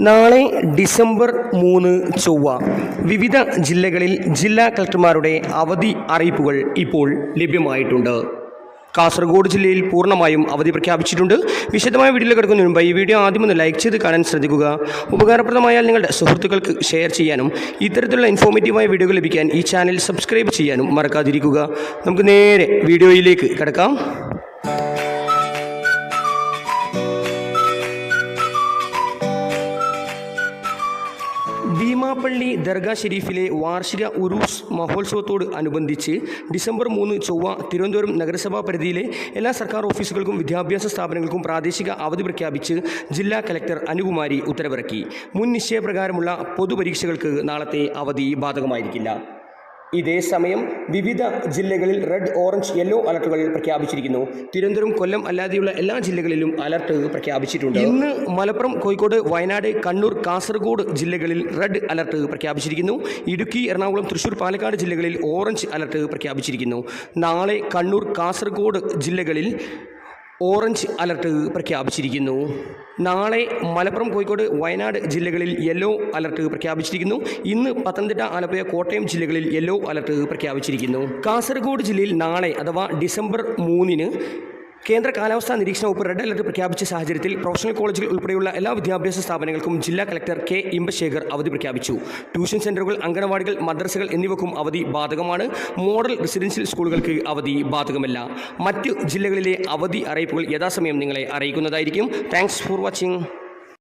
നാളെ ഡിസംബർ 3 ചൊവ്വ വിവിധ ജില്ലകളിൽ ജില്ലാ കളക്ടർമാരുടെ അവധി അറിയിപ്പുകൾ ഇപ്പോൾ ലഭ്യമായിട്ടുണ്ട്. കാസർഗോഡ് ജില്ലയിൽ പൂർണ്ണമായും അവധി പ്രഖ്യാപിച്ചിട്ടുണ്ട്. വിശദമായ വീഡിയോയിൽ കിടക്കുന്നതിന് മുമ്പ് ഈ വീഡിയോ ആദ്യം ഒന്ന് ലൈക്ക് ചെയ്ത് കാണാൻ ശ്രദ്ധിക്കുക. ഉപകാരപ്രദമായാൽ നിങ്ങളുടെ സുഹൃത്തുക്കൾക്ക് ഷെയർ ചെയ്യാനും ഇത്തരത്തിലുള്ള ഇൻഫോർമേറ്റീവായ വീഡിയോകൾ ലഭിക്കാൻ ഈ ചാനൽ സബ്സ്ക്രൈബ് ചെയ്യാനും മറക്കാതിരിക്കുക. നമുക്ക് നേരെ വീഡിയോയിലേക്ക് കിടക്കാം. ഭീമാപ്പള്ളി ദർഗാ ഷെരീഫിലെ വാർഷിക ഉറൂസ് മഹോത്സവത്തോട് അനുബന്ധിച്ച് ഡിസംബർ 3 ചൊവ്വ തിരുവനന്തപുരം നഗരസഭാ പരിധിയിലെ എല്ലാ സർക്കാർ ഓഫീസുകൾക്കും വിദ്യാഭ്യാസ സ്ഥാപനങ്ങൾക്കും പ്രാദേശിക അവധി പ്രഖ്യാപിച്ച് ജില്ലാ കലക്ടർ അനുകുമാരി ഉത്തരവിറക്കി. മുൻ നിശ്ചയപ്രകാരമുള്ള പൊതുപരീക്ഷകൾക്ക് നാളത്തെ അവധി ബാധകമായിരിക്കില്ല. ഇതേസമയം വിവിധ ജില്ലകളിൽ റെഡ്, ഓറഞ്ച്, യെല്ലോ അലർട്ടുകൾ പ്രഖ്യാപിച്ചിരിക്കുന്നു. തിരുവനന്തപുരം, കൊല്ലം അല്ലാതെയുള്ള എല്ലാ ജില്ലകളിലും അലർട്ട് പ്രഖ്യാപിച്ചിട്ടുണ്ട്. ഇന്ന് മലപ്പുറം, കോഴിക്കോട്, വയനാട്, കണ്ണൂർ, കാസർഗോഡ് ജില്ലകളിൽ റെഡ് അലർട്ട് പ്രഖ്യാപിച്ചിരിക്കുന്നു. ഇടുക്കി, എറണാകുളം, തൃശൂർ, പാലക്കാട് ജില്ലകളിൽ ഓറഞ്ച് അലർട്ട് പ്രഖ്യാപിച്ചിരിക്കുന്നു. നാളെ കണ്ണൂർ, കാസർഗോഡ് ജില്ലകളിൽ ഓറഞ്ച് അലർട്ട് പ്രഖ്യാപിച്ചിരിക്കുന്നു. നാളെ മലപ്പുറം, കോഴിക്കോട്, വയനാട് ജില്ലകളിൽ യെല്ലോ അലർട്ട് പ്രഖ്യാപിച്ചിരിക്കുന്നു. ഇന്ന് പത്തനംതിട്ട, ആലപ്പുഴ, കോട്ടയം ജില്ലകളിൽ യെല്ലോ അലർട്ട് പ്രഖ്യാപിച്ചിരിക്കുന്നു. കാസർഗോഡ് ജില്ലയിൽ നാളെ അഥവാ ഡിസംബർ 3 കേന്ദ്ര കാലാവസ്ഥാ നിരീക്ഷണ വകുപ്പ് റെഡ് അലർട്ട് പ്രഖ്യാപിച്ച സാഹചര്യത്തിൽ പ്രൊഫഷണൽ കോളേജുകൾ ഉൾപ്പെടെയുള്ള എല്ലാ വിദ്യാഭ്യാസ സ്ഥാപനങ്ങൾക്കും ജില്ലാ കലക്ടർ കെ ഇമ്പശേഖർ അവധി പ്രഖ്യാപിച്ചു. ട്യൂഷൻ സെൻ്ററുകൾ, അംഗനവാടികൾ, മദ്രസകൾ എന്നിവക്കും അവധി ബാധകമാണ്. മോഡൽ റെസിഡൻഷ്യൽ സ്കൂളുകൾക്ക് അവധി ബാധകമല്ല. മറ്റ് ജില്ലകളിലെ അവധി അറിയിപ്പുകൾ യഥാസമയം നിങ്ങളെ അറിയിക്കുന്നതായിരിക്കും. Thanks for watching.